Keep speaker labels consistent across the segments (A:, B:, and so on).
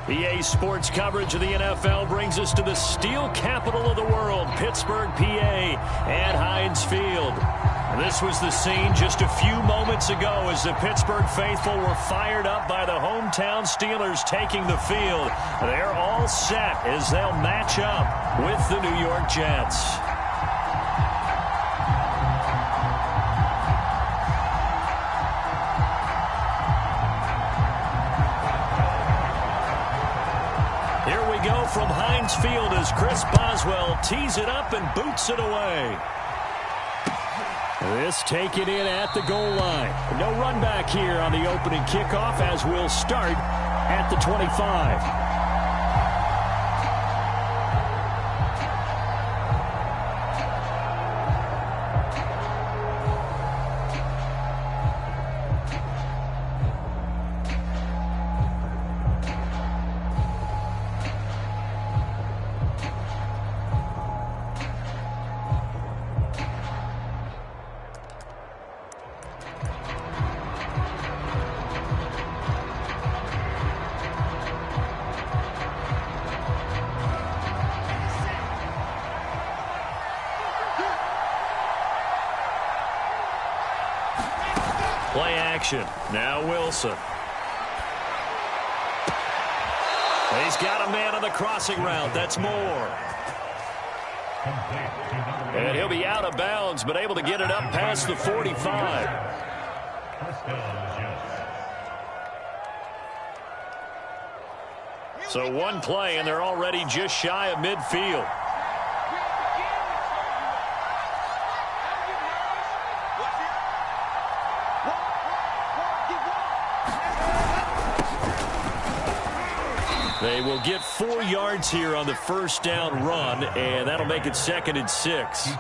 A: EA Sports coverage of the NFL brings us to the steel capital of the world, Pittsburgh, PA, and Heinz Field. This was the scene just a few moments ago as the Pittsburgh faithful were fired up by the hometown Steelers taking the field. They're all set as they'll match up with the New York Jets. From Heinz Field as Chris Boswell tees it up and boots it away. This taken in at the goal line. No run back here on the opening kickoff as we'll start at the 25. Play action. Now Wilson. He's got a man on the crossing route. That's Moore. And he'll be out of bounds, but able to get it up past the 45. So one play, and they're already just shy of midfield. They will get 4 yards here on the first down run, and that'll make it 2nd and 6.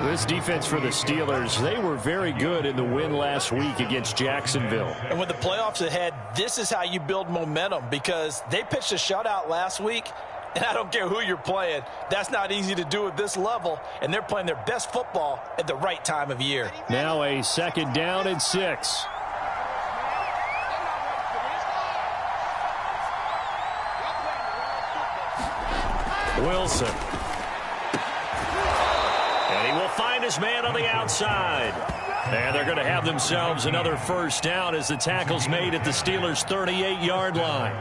A: This defense for the Steelers, they were very good in the win last week against Jacksonville.
B: And with the playoffs ahead, this is how you build momentum, because they pitched a shutout last week, and I don't care who you're playing. That's not easy to do at this level, and they're playing their best football at the right time of year.
A: Now a 2nd down and 6. Wilson. And he will find his man on the outside. And they're going to have themselves another first down as the tackle's made at the Steelers' 38-yard line.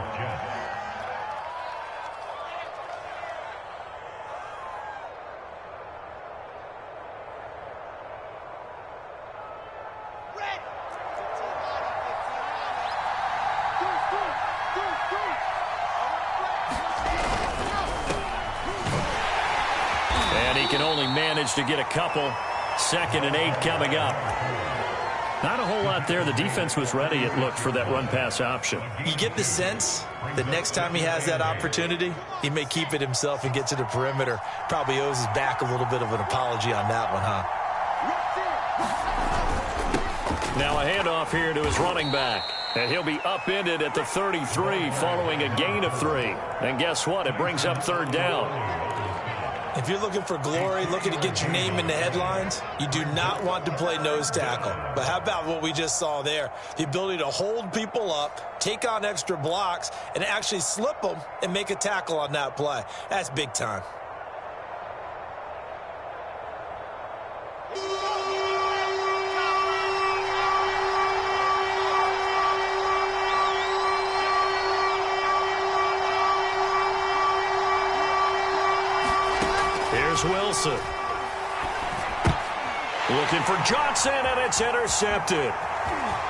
A: To get a couple. 2nd and 8 coming up. Not a whole lot there. The defense was ready, it looked, for that run-pass option.
B: You get the sense that next time he has that opportunity, he may keep it himself and get to the perimeter. Probably owes his back a little bit of an apology on that one, huh?
A: Now a handoff here to his running back. And he'll be upended at the 33 following a gain of 3. And guess what? It brings up 3rd down.
B: If you're looking for glory, looking to get your name in the headlines, you do not want to play nose tackle. But how about what we just saw there? The ability to hold people up, take on extra blocks, and actually slip them and make a tackle on that play. That's big time.
A: Wilson. Looking for Johnson, and it's intercepted.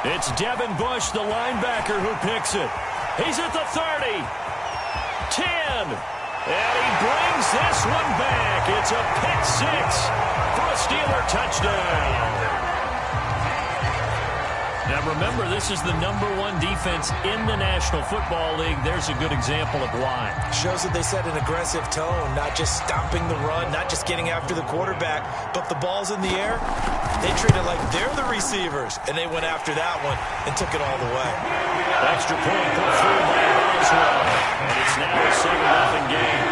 A: It's Devin Bush, the linebacker, who picks it. He's at the 30. 10. And he brings this one back. It's a pick 6 for a Steeler touchdown. Now remember, this is the #1 defense in the National Football League. There's a good example of why.
B: Shows that they set an aggressive tone, not just stopping the run, not just getting after the quarterback, but the ball's in the air. They treat it like they're the receivers, and they went after that one and took it all the way.
A: Extra point put through by Boswell, and it's now a 7-0 game.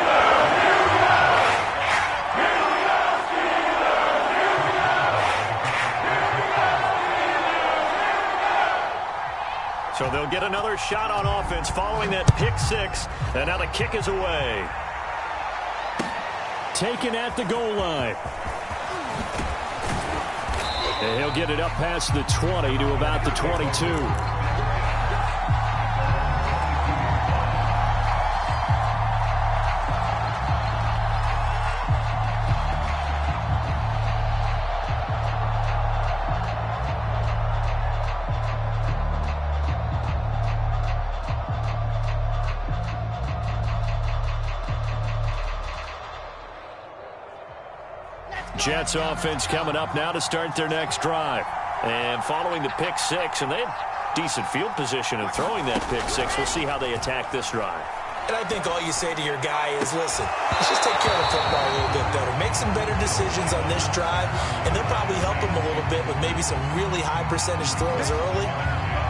A: So they'll get another shot on offense following that pick six. And now the kick is away. Taken at the goal line. And he'll get it up past the 20 to about the 22. Jets offense coming up now to start their next drive. And following the pick six, and they had decent field position in throwing that pick six. We'll see how they attack this drive.
B: And I think all you say to your guy is, listen, let's just take care of the football a little bit better. Make some better decisions on this drive, and they'll probably help him a little bit with maybe some really high percentage throws early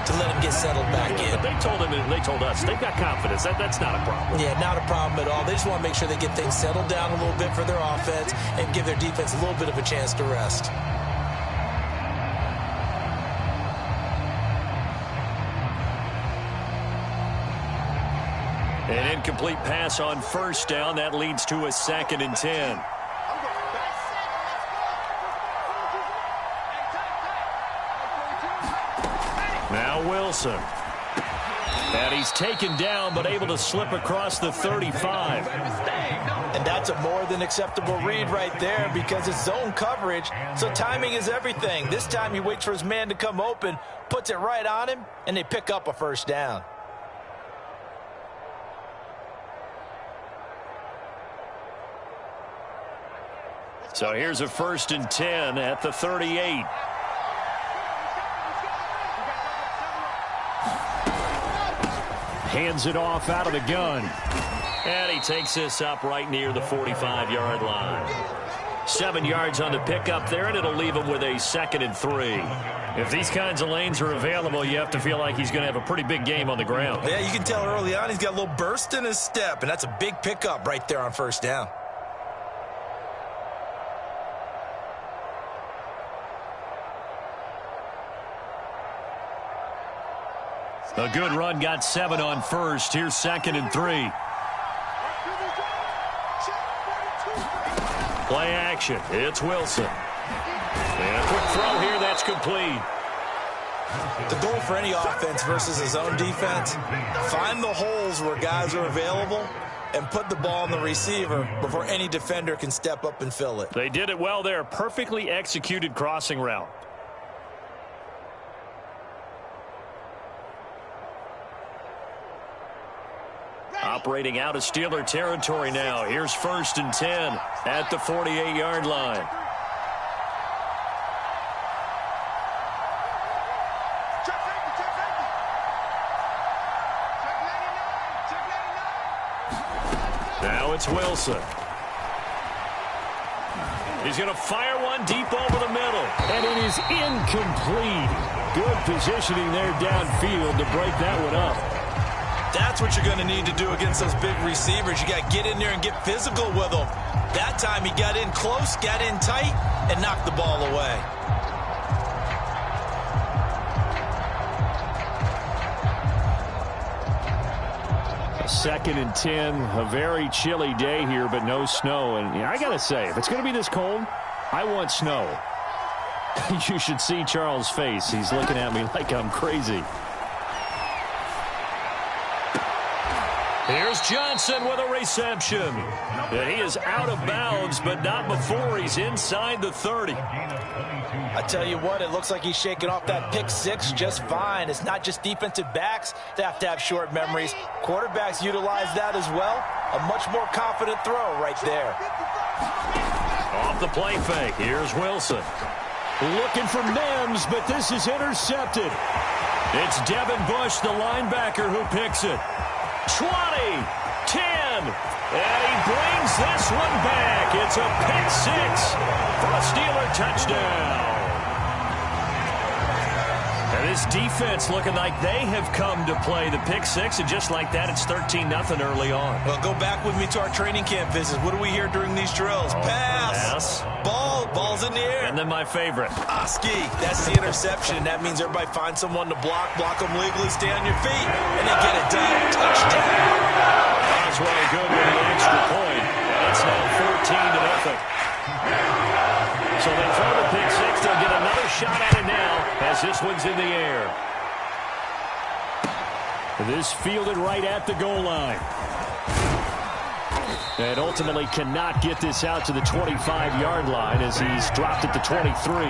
B: to let him get settled back in.
A: But they told him, and they told us, they've got confidence. That's not a problem.
B: Yeah, not a problem at all. They just want to make sure they get things settled down a little bit for their offense and give their defense a little bit of a chance to rest.
A: An incomplete pass on first down. That leads to a 2nd and 10. Now Wilson. And he's taken down, but able to slip across the 35.
B: And that's a more than acceptable read right there because it's zone coverage, so timing is everything. This time he waits for his man to come open, puts it right on him, and they pick up a first down.
A: So here's a 1st and 10 at the 38. Hands it off out of the gun. And he takes this up right near the 45-yard line. 7 yards on the pickup there, and it'll leave him with a 2nd and 3. If these kinds of lanes are available, you have to feel like he's going to have a pretty big game on the ground.
B: Yeah, you can tell early on he's got a little burst in his step, and that's a big pickup right there on first down.
A: A good run, got 7 on first. Here's 2nd and 3. Play action. It's Wilson. And a quick throw here. That's complete.
B: The goal for any offense versus his own defense, find the holes where guys are available and put the ball in the receiver before any defender can step up and fill it.
A: They did it well there. Perfectly executed crossing route. Operating out of Steeler territory now. Here's 1st and 10 at the 48-yard line. Now it's Wilson. He's going to fire one deep over the middle. And it is incomplete. Good positioning there downfield to break that one up.
B: That's what you're going to need to do against those big receivers. You got to get in there and get physical with them. That time he got in close, got in tight, and knocked the ball away.
A: A 2nd and 10, a very chilly day here, but no snow. And I got to say, if it's going to be this cold, I want snow. You should see Charles' face. He's looking at me like I'm crazy. Here's Johnson with a reception. And he is out of bounds, but not before he's inside the 30.
B: I tell you what, it looks like he's shaking off that pick six just fine. It's not just defensive backs that have to have short memories. Quarterbacks utilize that as well. A much more confident throw right there.
A: Off the play fake, here's Wilson. Looking for Mims, but this is intercepted. It's Devin Bush, the linebacker, who picks it. 20, 10, and he brings this one back. It's a pick six for a Steeler touchdown. And this defense looking like they have come to play the pick six, and just like that, it's 13-0 early on.
B: Well, go back with me to our training camp visits. What do we hear during these drills? Pass, ball Ball's in the air.
A: And then my favorite.
B: Oski, that's the interception. That means everybody find someone to block them legally, stay on your feet, and they get it done. Touchdown.
A: Boswell good with the extra point. And it's now 14-0. So they throw the pick six. They'll get another shot at it now as this one's in the air. This fielded right at the goal line. And ultimately cannot get this out to the 25-yard line as he's dropped at the 23.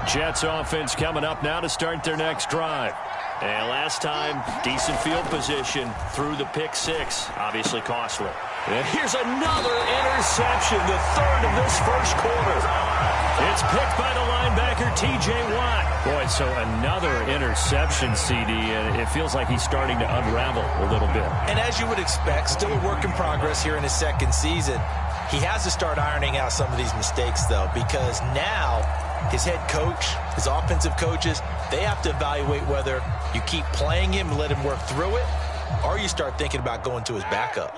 A: Jets offense coming up now to start their next drive. And last time, decent field position through the pick six. Obviously costly. And here's another interception, the third of this first quarter. It's picked by the linebacker, T.J. Watt. Boy, so another interception, CD, and it feels like he's starting to unravel a little bit. And as you would expect, still a work in progress here in his second season. He has to start ironing out some of these mistakes, though, because now his head coach, his offensive coaches, they have to evaluate whether you keep playing him and let him work through it, or you start thinking about going to his backup.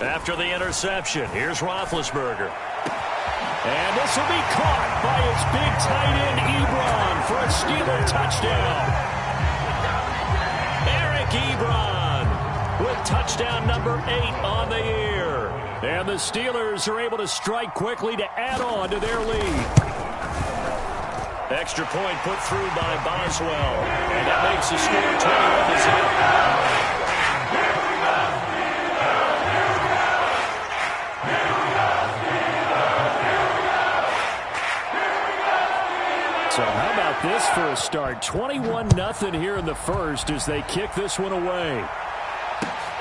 A: After the interception, here's Roethlisberger. And this will be caught by his big tight end, Ebron, for a Steeler touchdown. Eric Ebron with touchdown number 8 on the year. And the Steelers are able to strike quickly to add on to their lead. Extra point put through by Boswell. And that makes the score 21-0. So how about this for a start? 21-0 here in the first as they kick this one away.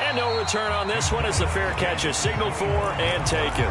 A: And no return on this one as the fair catch is signaled for and taken.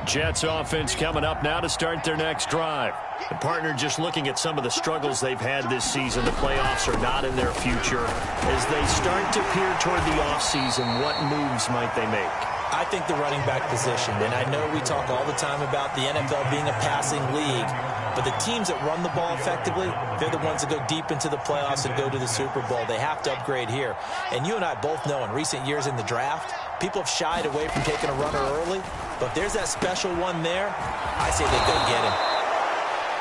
A: Jets offense coming up now to start their next drive. The partner just looking at some of the struggles they've had this season. The playoffs are not in their future. As they start to peer toward the offseason, what moves might they make? I think the running back position, and I know we talk all the time about the NFL being a passing league, but the teams that run the ball effectively, they're the ones that go deep into the playoffs and go to the Super Bowl. They have to upgrade here. And you and I both know in recent years in the draft, people have shied away from taking a runner early, but if there's that special one there, I say they go get him.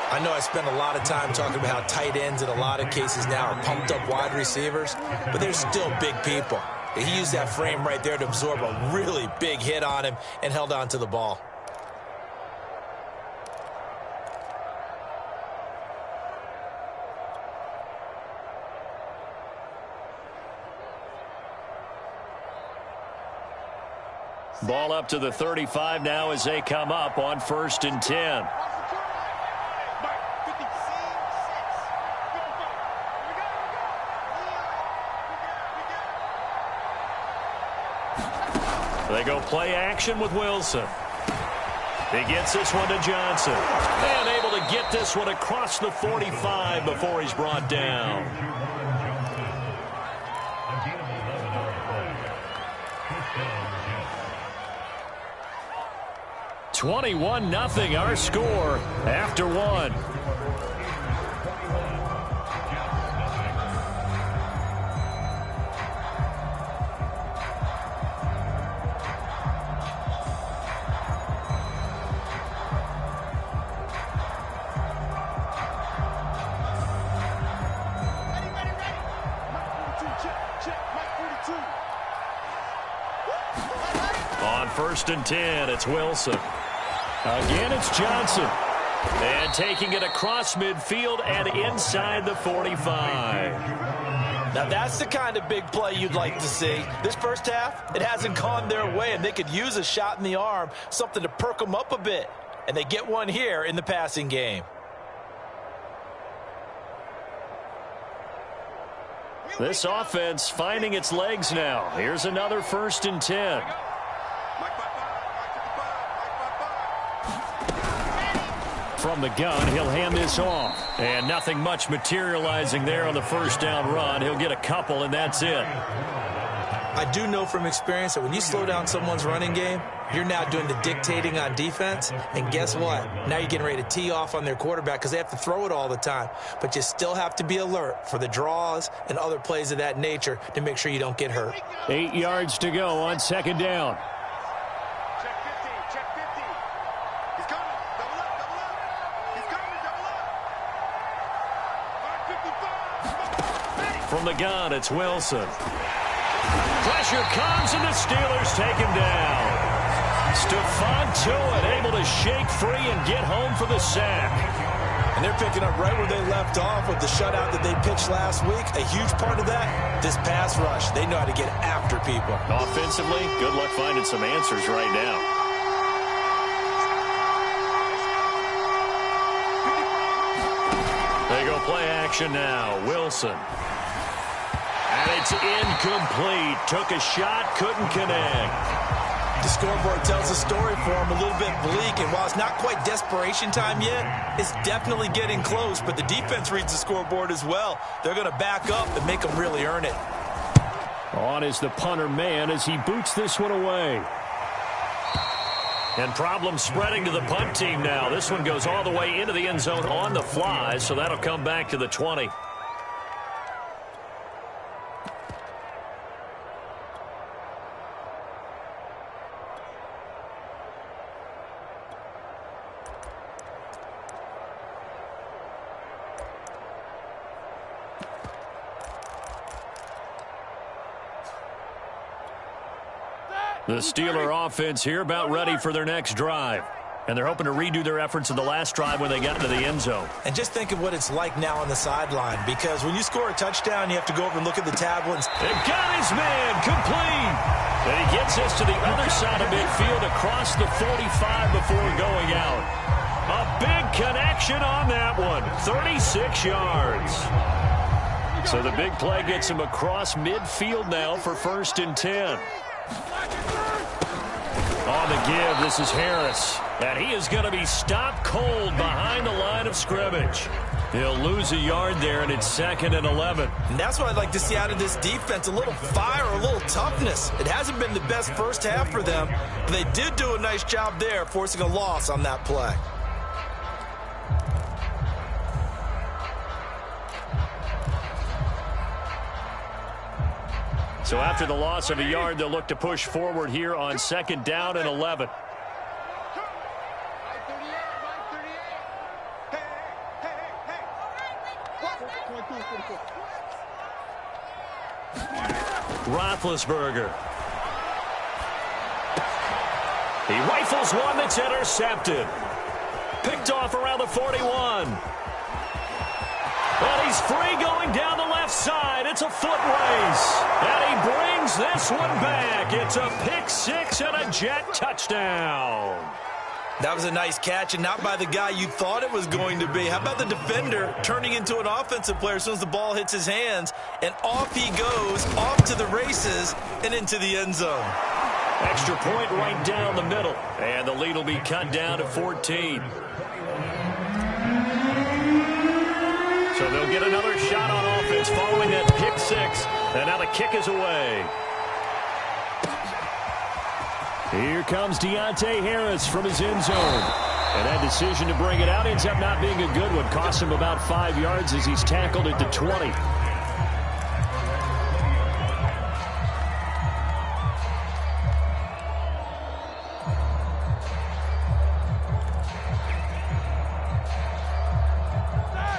A: I know I spend a lot of time talking about how tight ends in a lot of cases now are pumped up wide receivers, but they're still big people. He used that frame right there to absorb a really big hit on him and held on to the ball. Ball up to the 35 now as they come up on 1st and 10. They go play action with Wilson. He gets this one to Johnson. And able to get this one across the 45 before he's brought down. (21-0) our score after one. On 1st and 10, it's Wilson. Again, it's Johnson. And taking it across midfield and inside the 45. Now, that's the kind of big play you'd like to see. This first half, it hasn't gone their way, and they could use a shot in the arm, something to perk them up a bit. And they get one here in the passing game. This offense finding its legs now. Here's another 1st and 10. from the gun. He'll hand this off. And nothing much materializing there on the first down run. He'll get a couple, and that's it.
B: I do know from experience that when you slow down someone's running game, you're now doing the dictating on defense. And guess what? Now you're getting ready to tee off on their quarterback because they have to throw it all the time. But you still have to be alert for the draws and other plays of that nature to make sure you don't get hurt.
A: 8 yards to go on second down.
C: Check 50, check 50. He's coming. Double up, double up. He's coming, double up. 555.
A: From the gun, it's Wilson. Pressure comes, and the Steelers take him down. Stephon Tuitt able to shake free and get home for the sack.
B: And they're picking up right where they left off with the shutout that they pitched last week. A huge part of that, this pass rush. They know how to get after people.
A: Offensively, good luck finding some answers right now. They go play action now. Wilson. And it's incomplete. Took a shot, couldn't connect.
B: The scoreboard tells a story for him, a little bit bleak, and while it's not quite desperation time yet, it's definitely getting close, but the defense reads the scoreboard as well. They're going to back up and make them really earn it.
A: On is the punter man as he boots this one away. And problems spreading to the punt team now. This one goes all the way into the end zone on the fly, so that'll come back to the 20. The Steeler offense here about ready for their next drive. And they're hoping to redo their efforts in the last drive when they got into the end zone.
B: And just think of what it's like now on the sideline, because when you score a touchdown, you have to go over and look at the tablets.
A: They got his man complete. And he gets us to the other side of midfield across the 45 before going out. A big connection on that one. 36 yards. So the big play gets him across midfield now for 1st and 10. On the give, this is Harris. And he is going to be stopped cold behind the line of scrimmage. He'll lose a yard there, and it's 2nd and 11.
B: And that's what I'd like to see out of this defense, a little fire, a little toughness. It hasn't been the best first half for them, but they did do a nice job there, forcing a loss on that play.
A: So after the loss of a yard, they'll look to push forward here on 2nd down and 11. Roethlisberger. He rifles one that's intercepted. Picked off around the 41. And he's free going down the left side. It's a foot race. And he brings this one back. It's a pick six and a Jet touchdown.
B: That was a nice catch, and not by the guy you thought it was going to be. How about the defender turning into an offensive player as soon as the ball hits his hands, and off he goes, off to the races, and into the end zone.
A: Extra point right down the middle, and the lead will be cut down to 14. So they'll get another shot on offense following that pick six, and now the kick is away. Here comes Deontay Harris from his end zone. And that decision to bring it out ends up not being a good one. Costs him about 5 yards as he's tackled at the 20.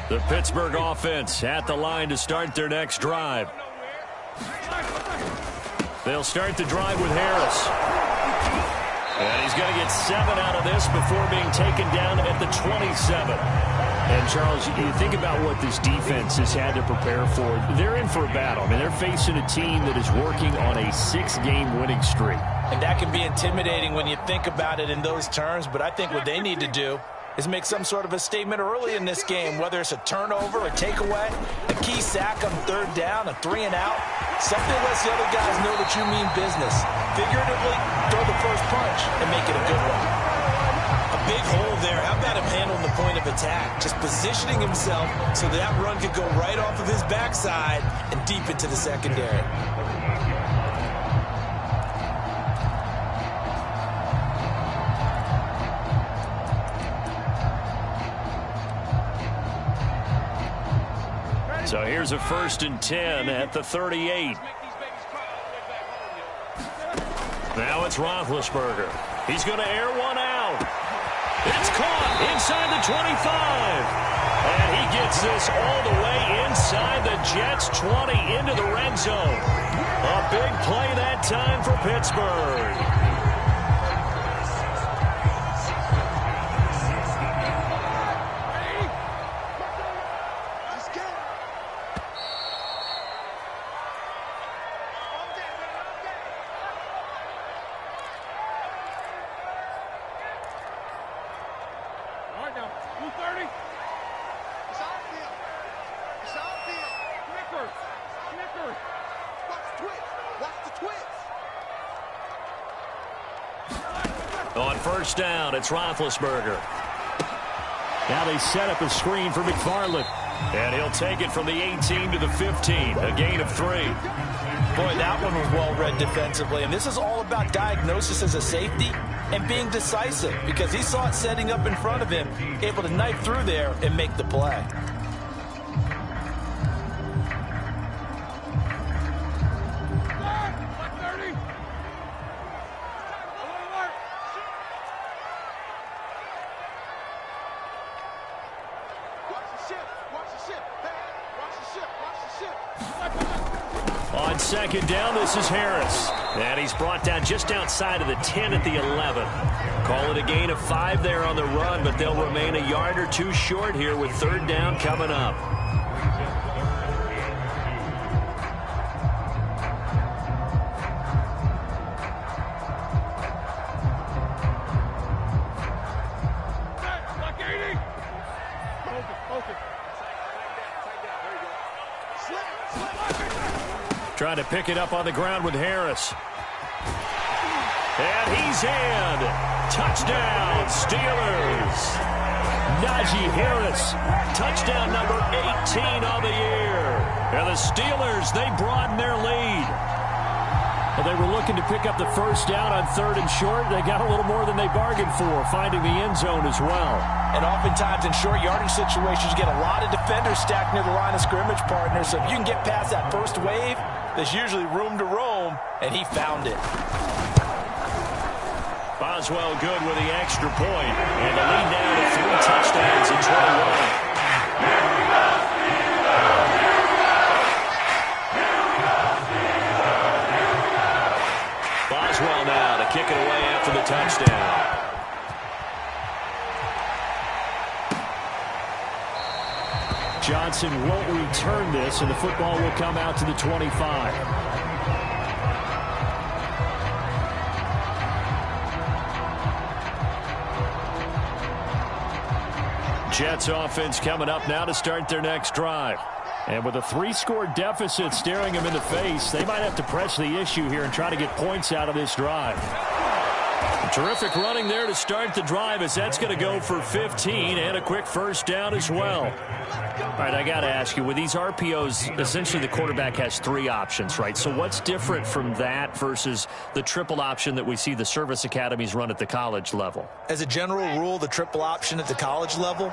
A: The Pittsburgh offense at the line to start their next drive. They'll start the drive with Harris. And he's going to get 7 out of this before being taken down at the 27. And, Charles, you think about what this defense has had to prepare for. They're in for a battle. I mean, they're facing a team that is working on a 6-game winning streak.
B: And that can be intimidating when you think about it in those terms, but I think what they need to do is make some sort of a statement early in this game, whether it's a turnover, a takeaway, a key sack on 3rd down, a 3-and-out. Something that lets the other guys know that you mean business. Figuratively, throw the first punch and make it a good one. A big hole there. How about him handling the point of attack? Just positioning himself so that run could go right off of his backside and deep into the secondary.
A: So here's a 1st and 10 at the 38. Now it's Roethlisberger. He's going to air one out. It's caught inside the 25. And he gets this all the way inside the Jets' 20 into the red zone. A big play that time for Pittsburgh. On 1st down, it's Roethlisberger. Now they set up a screen for McFarland. And he'll take it from the 18 to the 15, a gain of 3.
B: Boy, that one was well read defensively. And this is all about diagnosis as a safety and being decisive, because he saw it setting up in front of him, able to knife through there and make the play.
A: On 2nd down, this is Harris. And he's brought down just outside of the 10 at the 11. Call it a gain of 5 there on the run, but they'll remain a yard or 2 short here with 3rd down coming up. Trying to pick it up on the ground with Harris. And he's in. Touchdown, Steelers. Najee Harris, touchdown number 18 on the year. And the Steelers, they broaden their lead. Well, they were looking to pick up the 1st down on 3rd and short. They got a little more than they bargained for, finding the end zone as well.
B: And oftentimes in short yardage situations, you get a lot of defenders stacked near the line of scrimmage, partner. So if you can get past that first wave, there's usually room to roam, and he found it.
A: Boswell good with the extra point, and the lead now to 3 touchdowns in 21. Boswell now to kick it away after the touchdown. Johnson won't return this, and the football will come out to the 25. Jets offense coming up now to start their next drive. And with a 3-score deficit staring them in the face, they might have to press the issue here and try to get points out of this drive. Terrific running there to start the drive, as that's going to go for 15 and a quick 1st down as well. All right, I got to ask you, with these RPOs, essentially the quarterback has 3 options, right? So what's different from that versus the triple option that we see the service academies run at the college level?
B: As a general rule, the triple option at the college level,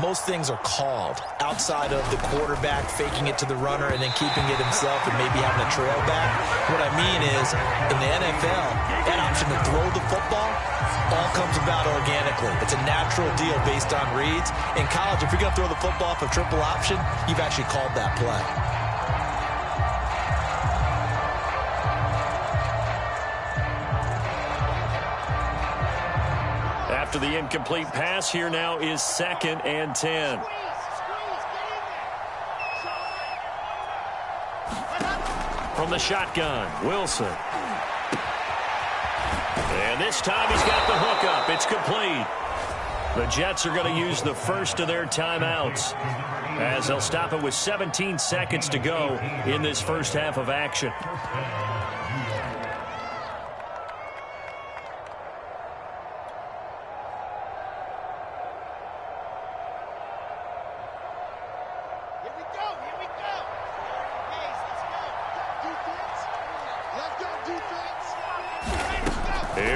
B: most things are called outside of the quarterback faking it to the runner and then keeping it himself and maybe having a trail back. What I mean is, in the NFL, that option to throw the football all comes about organically. It's a natural deal based on reads. In college, if you're going to throw the football off a triple option, you've actually called that play.
A: After the incomplete pass, here now is 2nd and 10. From the shotgun, Wilson. And this time he's got the hook up. It's complete. The Jets are going to use the first of their timeouts, as they'll stop it with 17 seconds to go in this first half of action.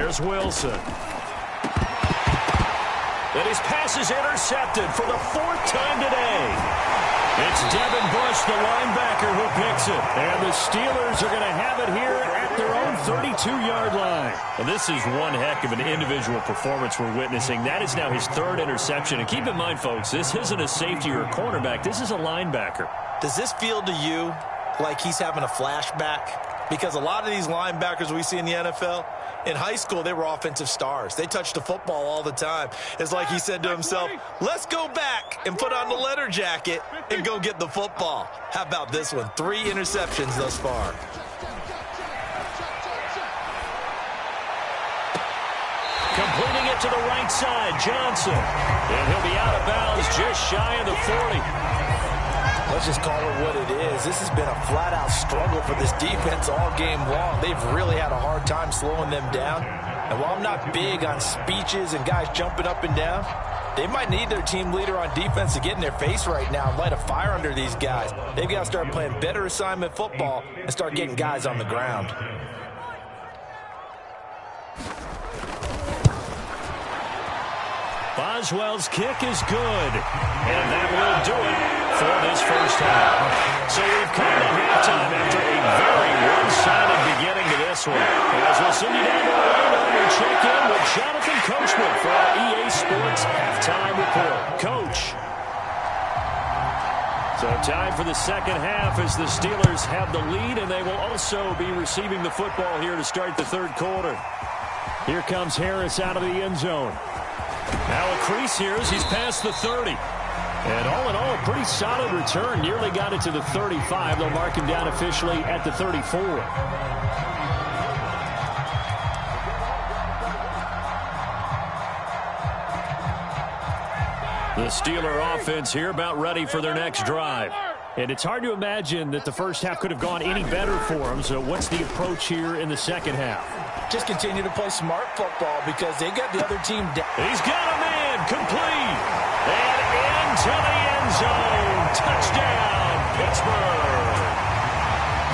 A: Here's Wilson. And his pass is intercepted for the 4th time today. It's Devin Bush, the linebacker, who picks it. And the Steelers are going to have it here at their own 32-yard line. And this is one heck of an individual performance we're witnessing. That is now his 3rd interception. And keep in mind, folks, this isn't a safety or a cornerback. This is a linebacker.
B: Does this feel to you like he's having a flashback? Because a lot of these linebackers we see in the NFL, in high school, they were offensive stars. They touched the football all the time. It's like he said to himself, let's go back and put on the leather jacket and go get the football. How about this one? 3 interceptions thus far.
A: Completing it to the right side, Johnson. And he'll be out of bounds just shy of the 40.
B: Let's just call it what it is. This has been a flat-out struggle for this defense all game long. They've really had a hard time slowing them down. And while I'm not big on speeches and guys jumping up and down, they might need their team leader on defense to get in their face right now and light a fire under these guys. They've got to start playing better assignment football and start getting guys on the ground.
A: Boswell's kick is good. And that will do it for this first half. So we've come to halftime after a very one-sided beginning to this one. As we'll send you down to Orlando and check in with Jonathan Coachman for our EA Sports Halftime Report. Coach. So time for the second half as the Steelers have the lead, and they will also be receiving the football here to start the 3rd quarter. Here comes Harris out of the end zone. Now a crease here as he's past the 30. And all in all, a pretty solid return. Nearly got it to the 35. They'll mark him down officially at the 34. The Steeler offense here about ready for their next drive. And it's hard to imagine that the first half could have gone any better for them. So what's the approach here in the second half?
B: Just continue to play smart football because they got the other team down.
A: He's got a man complete. And into the end zone. Touchdown, Pittsburgh.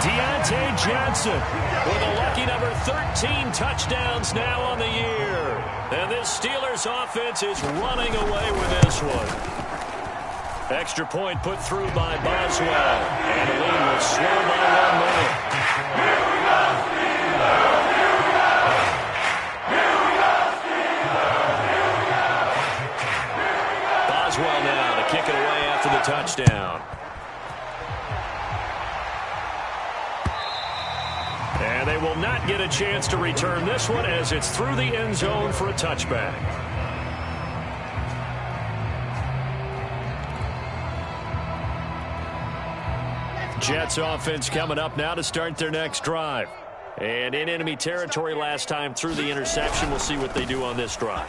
A: Deontay Johnson with a lucky number 13 touchdowns now on the year. And this Steelers offense is running away with this one. Extra point put through by Boswell. And the lead will slow by 1 minute. Boswell now to kick it away after the touchdown. And they will not get a chance to return this one as it's through the end zone for a touchback. Jets offense coming up now to start their next drive. And in enemy territory last time through the interception. We'll see what they do on this drive.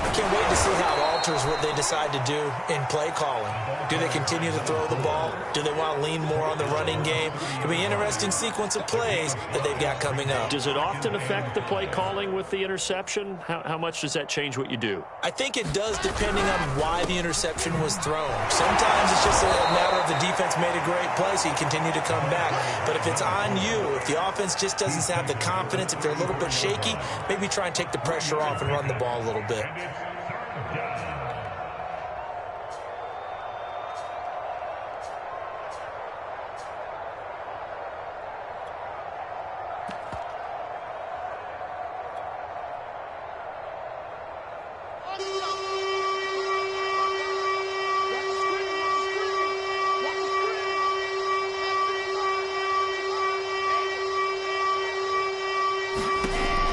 B: I can't wait to see how it alters what they decide to do in play calling. Do they continue to throw the ball? Do they want to lean more on the running game? It'll be an interesting sequence of plays that they've got coming up.
A: Does it often affect the play calling with the interception? How much does that change what you do?
B: I think it does depending on why the interception was thrown. Sometimes it's just a matter of the defense made a great play, so you continue to come back. But if it's on you, if the offense just doesn't have the confidence, if they're a little bit shaky, maybe try and take the pressure off and run the ball a little bit.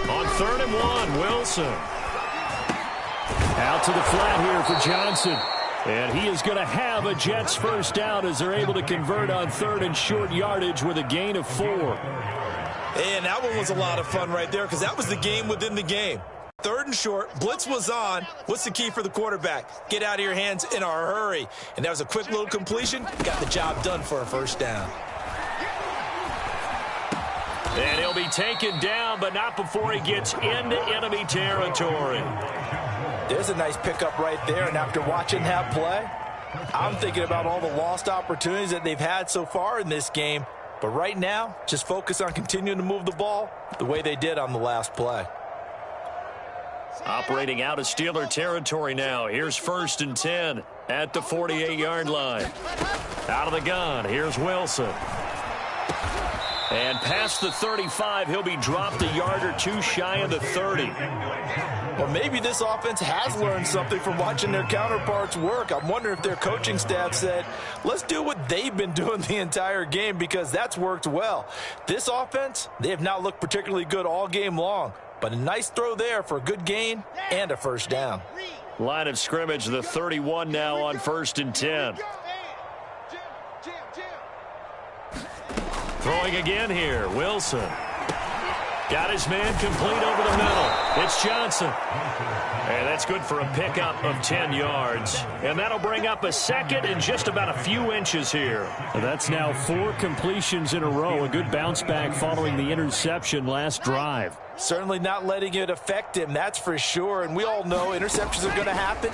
A: On 3rd and 1, Wilson. Out to the flat here for Johnson. And he is going to have a Jets first down as they're able to convert on 3rd and short yardage with a gain of 4.
B: And that one was a lot of fun right there because that was the game within the game. 3rd and short, blitz was on. What's the key for the quarterback? Get out of your hands in a hurry. And that was a quick little completion. Got the job done for a first down.
A: And he'll be taken down, but not before he gets into enemy territory.
B: There's a nice pickup right there, and after watching that play, I'm thinking about all the lost opportunities that they've had so far in this game. But right now, just focus on continuing to move the ball the way they did on the last play.
A: Operating out of Steeler territory now. Here's 1st and 10 at the 48-yard line. Out of the gun, here's Wilson. And past the 35, he'll be dropped a yard or two shy of the 30.
B: Well, maybe this offense has learned something from watching their counterparts work. I'm wondering if their coaching staff said, let's do what they've been doing the entire game, because that's worked well. This offense, they have not looked particularly good all game long, but a nice throw there for a good gain and a first down.
A: Line of scrimmage, the 31 now on 1st and 10. Throwing again here, Wilson. Got his man complete over the middle. It's Johnson. And that's good for a pickup of 10 yards. And that'll bring up a second and just about a few inches here.
D: That's now 4 completions in a row. A good bounce back following the interception last drive.
B: Certainly not letting it affect him, that's for sure. And we all know interceptions are going to happen.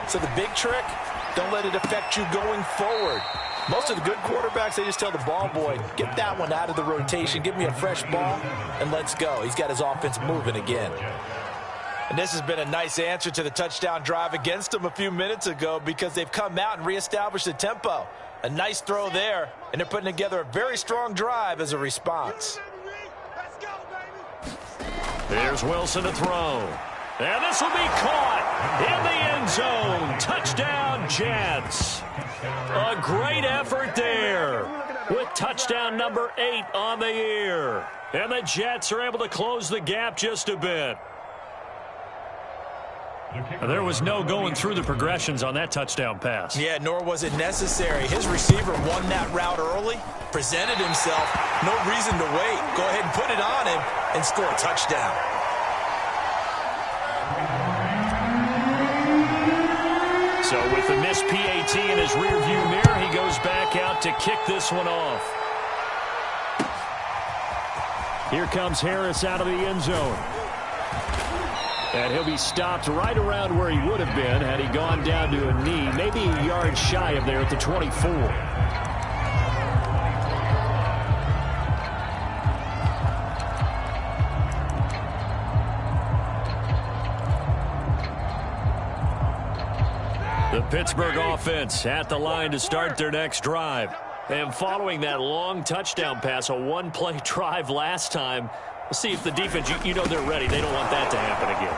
B: So the big trick, don't let it affect you going forward. Most of the good quarterbacks, they just tell the ball boy, get that one out of the rotation, give me a fresh ball, and let's go. He's got his offense moving again. And this has been a nice answer to the touchdown drive against them a few minutes ago, because they've come out and reestablished the tempo. A nice throw there, and they're putting together a very strong drive as a response.
A: Here's Wilson to throw. And this will be caught in the end zone. Touchdown, Jets. A great effort there with touchdown number 8 on the year. And the Jets are able to close the gap just a bit. There was no going through the progressions on that touchdown pass.
B: Yeah, nor was it necessary. His receiver won that route early, presented himself, no reason to wait. Go ahead and put it on him and score a touchdown.
A: So with the missed PAT in his rearview mirror, he goes back out to kick this one off.
D: Here comes Harris out of the end zone. And he'll be stopped right around where he would have been had he gone down to a knee, maybe a yard shy of there at the 24.
A: The Pittsburgh offense at the line to start their next drive. And following that long touchdown pass, a one-play drive last time, let's see if the defense, you know they're ready. They don't want that to happen again.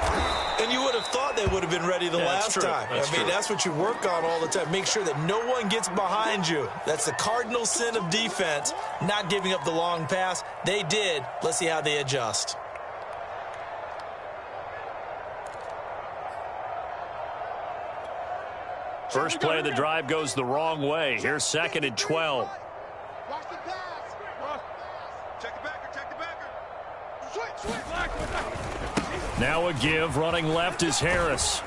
B: And you would have thought they would have been ready the last time. That's what you work on all the time. Make sure that no one gets behind you. That's the cardinal sin of defense, not giving up the long pass. They did. Let's see how they adjust.
A: First play of the drive goes the wrong way. Here's 2nd and 12.
C: Watch the pass. Check the backer, check the backer. Switch.
A: Now a give. Running left is Harris.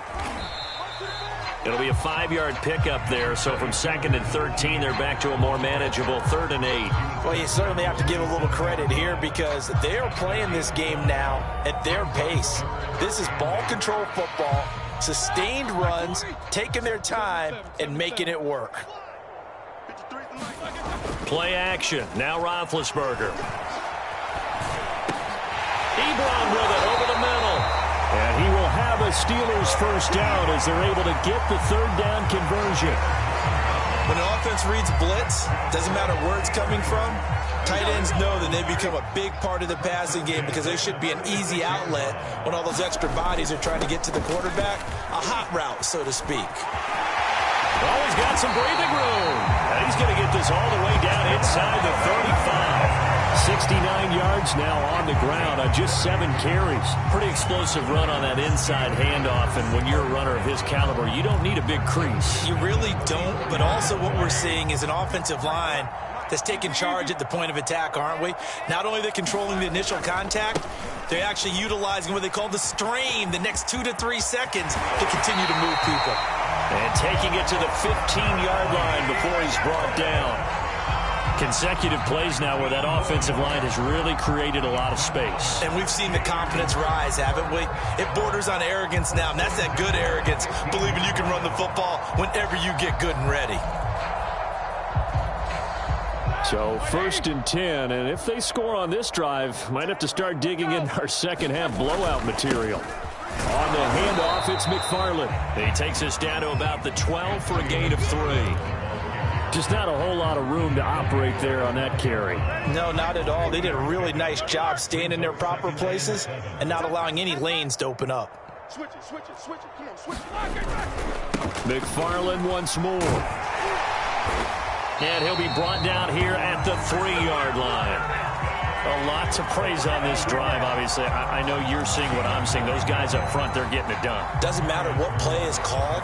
A: It'll be a 5-yard pickup there. So from 2nd and 13, they're back to a more manageable 3rd and 8.
B: Well, you certainly have to give a little credit here, because they are playing this game now at their pace. This is ball control football. Sustained runs, taking their time, and making it work.
A: Play action. Now Roethlisberger. Ebron with it over the middle.
D: And he will have a Steelers first down as they're able to get the 3rd down conversion.
B: When an offense reads blitz, doesn't matter where it's coming from, tight ends know that they become a big part of the passing game, because they should be an easy outlet when all those extra bodies are trying to get to the quarterback. A hot route, so to speak.
A: Well, he's got some breathing room. And he's going to get this all the way down inside the 35.
D: 69 yards now on the ground on just 7 carries.
A: Pretty explosive run on that inside handoff, and when you're a runner of his caliber, you don't need a big crease.
B: You really don't, but also what we're seeing is an offensive line that's taking charge at the point of attack, aren't we? Not only are they controlling the initial contact, they're actually utilizing what they call the strain, the next 2 to 3 seconds, to continue to move people.
A: And taking it to the 15-yard line before he's brought down. Consecutive plays now where that offensive line has really created a lot of space.
B: And we've seen the confidence rise, haven't we? It borders on arrogance now, and that's that good arrogance, believing you can run the football whenever you get good and ready.
D: So 1st and 10, and if they score on this drive, might have to start digging in our second half blowout material. On the handoff, it's McFarland.
A: He takes us down to about the 12 for a gain of 3.
D: Just not a whole lot of room to operate there on that carry.
B: No, not at all. They did a really nice job staying in their proper places and not allowing any lanes to open up.
C: Switch it. Come on, switch it.
D: McFarland once more.
A: And he'll be brought down here at the 3-yard line. A lot to praise on this drive, obviously. I know you're seeing what I'm seeing. Those guys up front, they're getting it done.
B: Doesn't matter what play is called.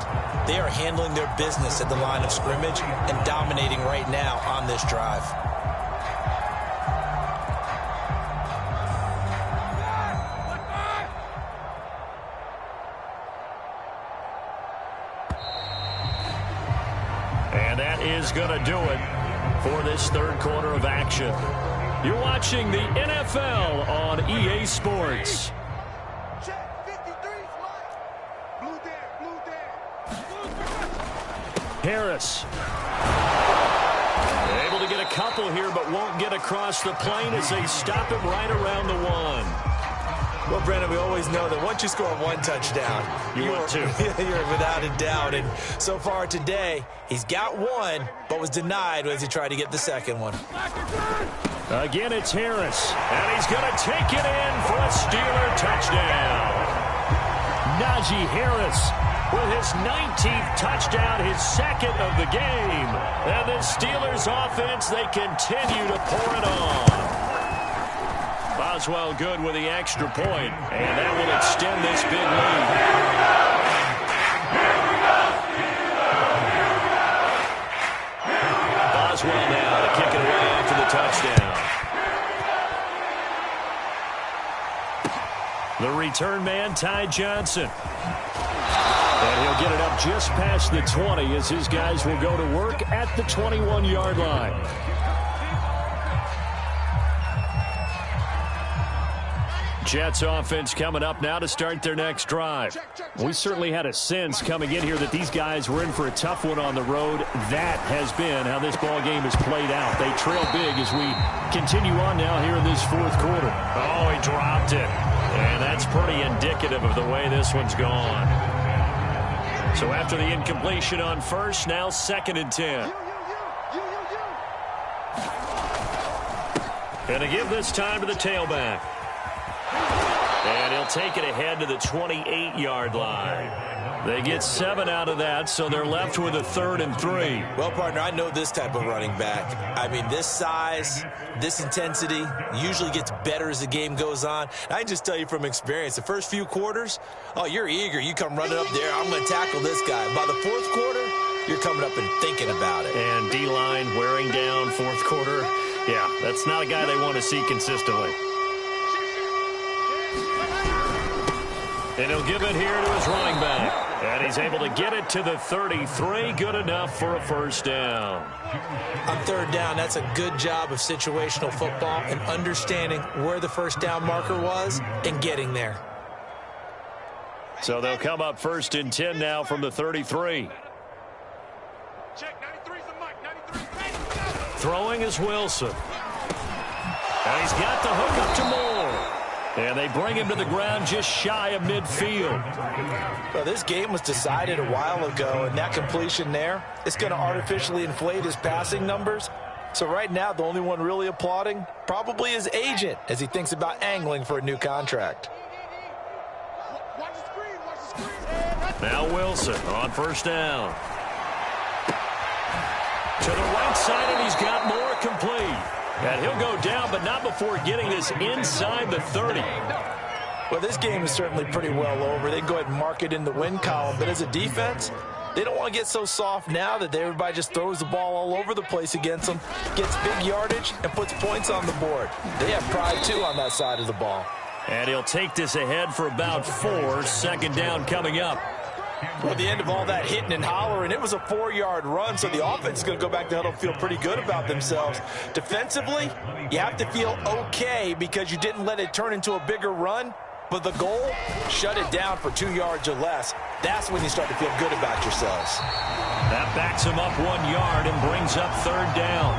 B: They are handling their business at the line of scrimmage and dominating right now on this drive.
A: And that is going to do it for this third quarter of action. You're watching the NFL on EA Sports.
C: Check 53, Blue there.
A: Harris. Able to get a couple here, but won't get across the plane as they stop him right around the 1.
B: Well, Brandon, we always know that once you score one touchdown,
A: you're
B: without a doubt. And so far today, he's got one, but was denied as he tried to get the second one.
A: Again, it's Harris, and he's going to take it in for a Steeler touchdown. Najee Harris with his 19th touchdown, his second of the game. And the Steelers offense, they continue to pour it on. Boswell good with the extra point, and that will extend this big lead. Boswell now to kick it away after the touchdown. The return man, Ty Johnson. And he'll get it up just past the 20 as his guys will go to work at the 21-yard line. Jets offense coming up now to start their next drive. We certainly had a sense coming in here that these guys were in for a tough one on the road. That has been how this ball game has played out. They trail big as we continue on now here in this fourth quarter. Oh, he dropped it. And that's pretty indicative of the way this one's gone. So after the incompletion on first, now 2nd and 10. And to give this time to the tailback. And he'll take it ahead to the 28-yard line. They get 7 out of that, so they're left with a 3rd and 3.
B: Well, partner, I know this type of running back. I mean, this size, this intensity usually gets better as the game goes on. I can just tell you from experience, the first few quarters, oh, you're eager. You come running up there, I'm going to tackle this guy. By the 4th quarter, you're coming up and thinking about it.
A: And D-line wearing down 4th quarter. Yeah, that's not a guy they want to see consistently. And he'll give it here to his running back. And he's able to get it to the 33. Good enough for a first down.
B: On 3rd down, that's a good job of situational football and understanding where the first down marker was and getting there.
A: So they'll come up 1st and 10 now from the 33.
C: Check 93's the mic. 93.
A: Throwing is Wilson. And he's got the hook up to Moore. And they bring him to the ground just shy of midfield.
B: Well, this game was decided a while ago, and that completion there, it's going to artificially inflate his passing numbers. So right now, the only one really applauding probably his agent as he thinks about angling for a new contract.
C: Watch the screen.
A: Now Wilson on 1st down. To the right side, and he's got Moore complete. And he'll go down, but not before getting this inside the 30.
B: Well, this game is certainly pretty well over. They can go ahead and mark it in the win column. But as a defense, they don't want to get so soft now that everybody just throws the ball all over the place against them, gets big yardage, and puts points on the board. They have pride, too, on that side of the ball.
A: And he'll take this ahead for about 4. 2nd down coming up.
B: Well, at the end of all that hitting and hollering, it was a 4-yard run, so the offense is going to go back to huddle, feel pretty good about themselves. Defensively, you have to feel okay because you didn't let it turn into a bigger run, but the goal, shut it down for 2 yards or less. That's when you start to feel good about yourselves.
A: That backs him up 1 yard and brings up 3rd down.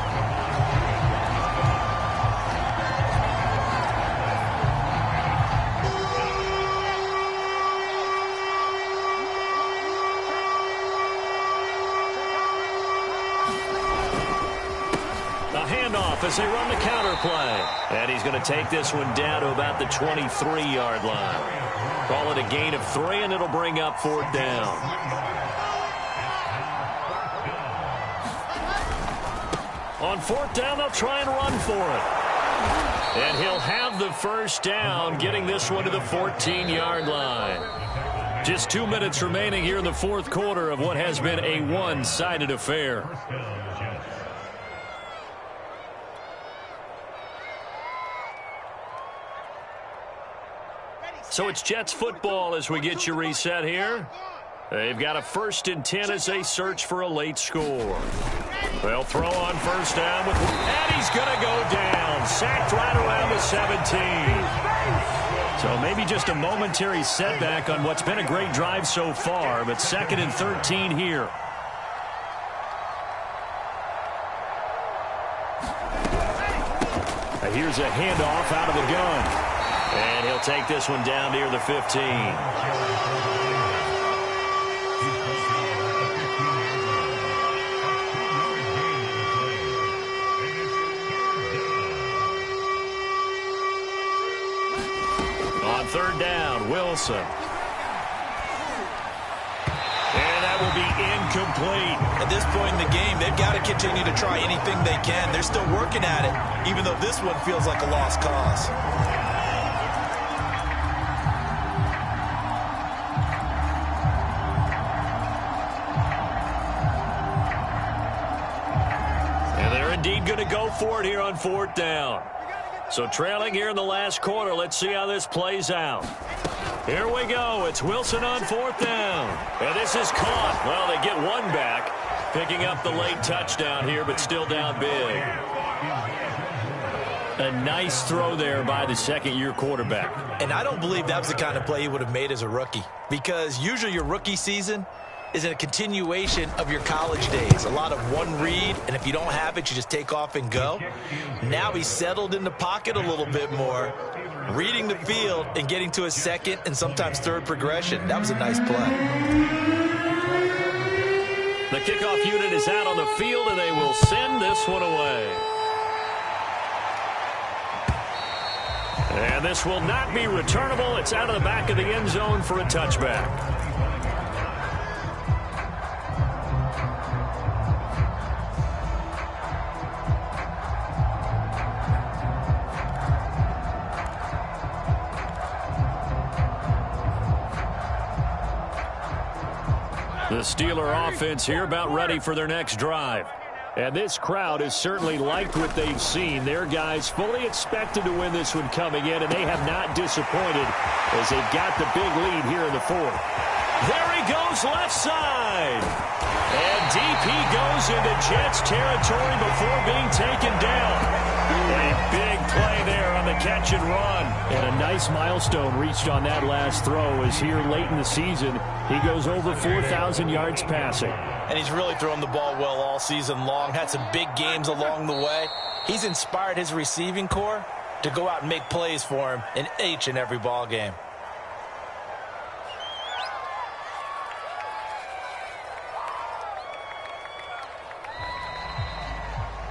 A: off as they run the counter play. And he's going to take this one down to about the 23-yard line. Call it a gain of 3, and it'll bring up 4th down. On 4th down, they'll try and run for it. And he'll have the first down, getting this one to the 14-yard line. Just 2 minutes remaining here in the 4th quarter of what has been a one-sided affair. So it's Jets football as we get you reset here. They've got a 1st and 10 as they search for a late score. They'll throw on 1st down, and he's going to go down. Sacked right around the 17. So maybe just a momentary setback on what's been a great drive so far, but 2nd and 13 here. Here's a handoff out of the gun. And he'll take this one down near the 15. On 3rd down, Wilson. And that will be incomplete.
B: At this point in the game, they've got to continue to try anything they can. They're still working at it, even though this one feels like a lost cause.
A: Indeed going to go for it here on 4th down. So trailing here in the last quarter. Let's see how this plays out. Here we go. It's Wilson on 4th down. And this is caught. Well, they get one back, picking up the late touchdown here, but still down big. A nice throw there by the 2nd-year quarterback.
B: And I don't believe that was the kind of play he would have made as a rookie, because usually your rookie season is a continuation of your college days. A lot of one read, and if you don't have it, you just take off and go. Now he's settled in the pocket a little bit more, reading the field and getting to his 2nd and sometimes 3rd progression. That was a nice play.
A: The kickoff unit is out on the field, and they will send this one away. And this will not be returnable. It's out of the back of the end zone for a touchback. The Steeler offense here about ready for their next drive. And this crowd has certainly liked what they've seen. Their guys fully expected to win this one coming in, and they have not disappointed as they've got the big lead here in the 4th. There he goes left side. And deep he goes into Jets territory before being taken down. A big play there on the catch and run. And a nice milestone reached on that last throw as here late in the season, he goes over 4,000 yards passing.
B: And he's really thrown the ball well all season long. Had some big games along the way. He's inspired his receiving corps to go out and make plays for him in each and every ball game.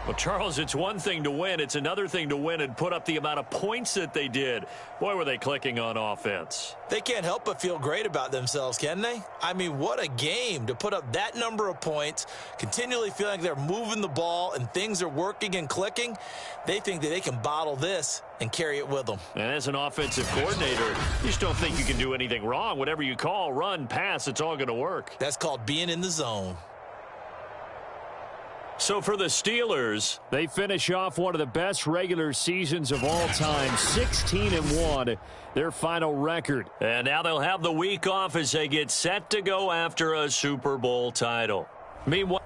A: Well, Charles, it's one thing to win. It's another thing to win and put up the amount of points that they did. Boy, were they clicking on offense.
B: They can't help but feel great about themselves, can they? I mean, what a game to put up that number of points, continually feeling like they're moving the ball and things are working and clicking. They think that they can bottle this and carry it with them.
A: And as an offensive coordinator, you just don't think you can do anything wrong. Whatever you call, run, pass, it's all going to work.
B: That's called being in the zone.
A: So for the Steelers,
D: they finish off one of the best regular seasons of all time, 16-1, their final record.
A: And now they'll have the week off as they get set to go after a Super Bowl title. Meanwhile,